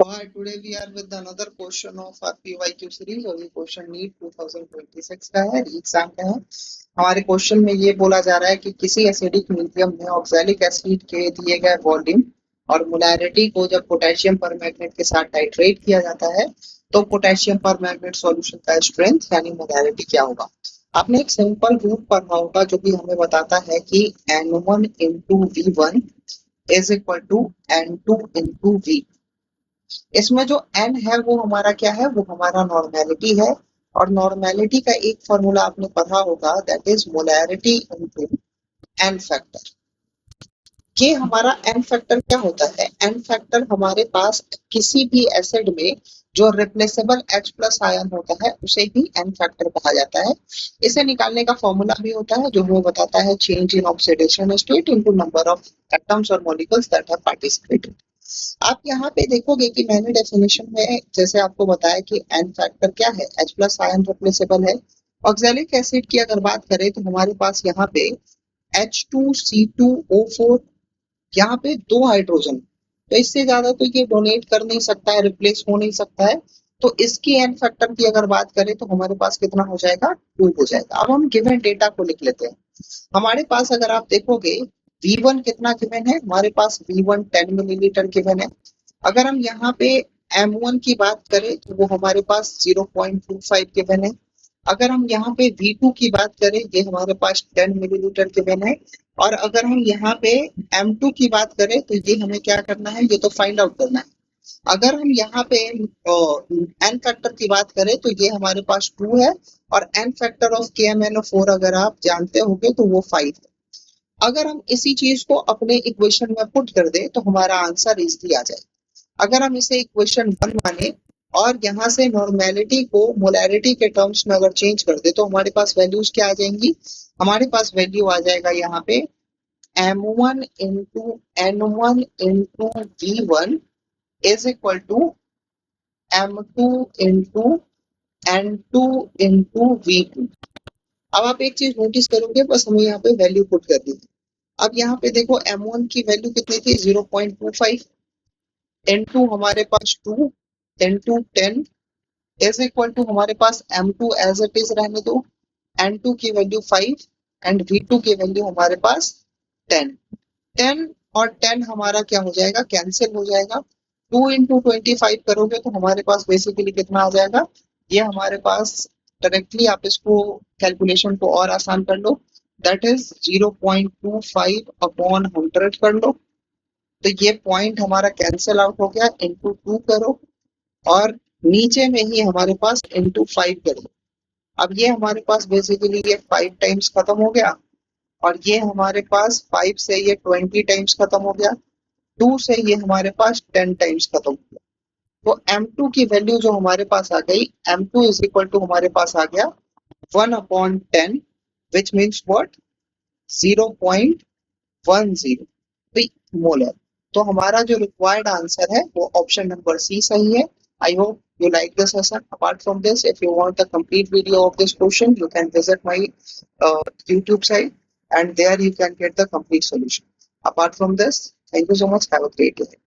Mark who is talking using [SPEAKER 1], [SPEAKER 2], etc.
[SPEAKER 1] Hi, today we are with another question of our PYQ series और ये question NEET 2026 का है, exam का है। हमारे क्वेश्चन में ये बोला जा रहा है कि किसी एसिडिक मीडियम में ऑक्सैलिक एसिड के दिए गए वॉल्यूम और मोलैरिटी को जब पोटेशियम परमैंगनेट के साथ टाइट्रेट किया जाता है तो पोटेशियम परमैंगनेट सॉल्यूशन का स्ट्रेंथ यानी मोलैरिटी क्या होगा। आपने एक सिंपल रूल पढ़ा होगा जो कि हमें बताता है कि N1 into V1 is equal to N2 into V। इसमें जो n है वो हमारा क्या है, वो हमारा नॉर्मेलिटी है। और नॉर्मेलिटी का एक फॉर्मूला आपने पढ़ा होगा, that is molarity into n factor. ये हमारा n फैक्टर क्या होता है, n फैक्टर हमारे पास किसी भी एसिड में जो रिप्लेसेबल H प्लस आयन होता है उसे ही n फैक्टर कहा जाता है। इसे निकालने का फॉर्मूला भी होता है जो हमें बताता है change in oxidation state into number of atoms और मॉलिक्यूल्स दैट हैव पार्टिसिपेटेड। आप यहाँ पे देखोगे कि मैंने डेफिनेशन में जैसे आपको बताया कि एन फैक्टर क्या है, H प्लस आयन रिप्लेसेबल है। ऑक्सैलिक एसिड की अगर बात करें तो हमारे पास यहाँ पे H2C2O4, यहाँ पे 2 हाइड्रोजन, तो इससे ज्यादा तो ये डोनेट कर नहीं सकता है, रिप्लेस हो नहीं सकता है। तो इसकी एन फैक्टर की अगर बात करें तो हमारे पास कितना हो जाएगा, 2 हो जाएगा। अब हम गिवन डेटा को लिख लेते हैं। हमारे पास अगर आप देखोगे V1 कितना गिवन है, हमारे पास V1 10 मिलीलीटर गिवन है। अगर हम यहाँ पे M1 की बात करें तो वो हमारे पास 0.25 गिवन है। अगर हम यहाँ पे V2 की बात करें, ये हमारे पास 10 मिलीलीटर गिवन है। और अगर हम यहाँ पे M2 की बात करें तो ये हमें क्या करना है, ये तो फाइंड आउट करना है। अगर हम यहाँ पे एन फैक्टर की बात करें तो ये हमारे पास 2 है और एन फैक्टर ऑफ KMnO4 अगर आप जानते होंगे तो वो 5 है। अगर हम इसी चीज को अपने इक्वेशन में पुट कर दें तो हमारा आंसर इजली आ जाए। अगर हम इसे इक्वेशन 1 माने और यहाँ से नॉर्मेलिटी को मोलैरिटी के टर्म्स में अगर चेंज कर दे तो हमारे पास वैल्यूज क्या आ जाएंगी, हमारे पास वैल्यू आ जाएगा यहाँ पे M1 into N1 into V1 is equal to M2 into N2 into V2। अब आप एक चीज नोटिस करोगे, बस हमें यहाँ पे वैल्यू पुट कर दी। अब यहाँ पे देखो M1 की वैल्यू कितनी थी, 0.25, N2 हमारे पास 2, N2 10 इज इक्वल टू हमारे पास M2 एज इट इज रहने दो, N2 की वैल्यू 5 एंड V2 की वैल्यू हमारे पास 10। 10 और 10 हमारा क्या हो जाएगा, कैंसिल हो जाएगा। 2 into 25 करोगे तो हमारे पास बेसिकली कितना आ जाएगा, ये हमारे पास डायरेक्टली आप इसको कैलकुलेशन को और आसान कर लो, दैट इज 0.25 अपॉन 100 कर लो। तो ये पॉइंट हमारा कैंसिल आउट हो गया, इंटू 2 करो और नीचे में ही हमारे पास इंटू 5 करो। अब ये हमारे पास बेसिकली ये 5 टाइम्स खत्म हो गया और ये हमारे पास 5 से ये 20 टाइम्स खत्म हो गया, 2 से ये हमारे पास 10 टाइम्स खत्म हो गया। तो M2 की वैल्यू जो हमारे पास आ गई, M2 इज इक्वल टू हमारे पास आ गया 1/10 विच मीन्स व्हाट, 0.10 मोलर। तो हमारा जो रिक्वायर्ड आंसर है वो ऑप्शन नंबर सी सही है। I hope you like this lesson. Apart from this, if you want the complete video of this question, you can visit my YouTube site and there you can get the complete solution. Apart from this, thank you so much. Have a great day.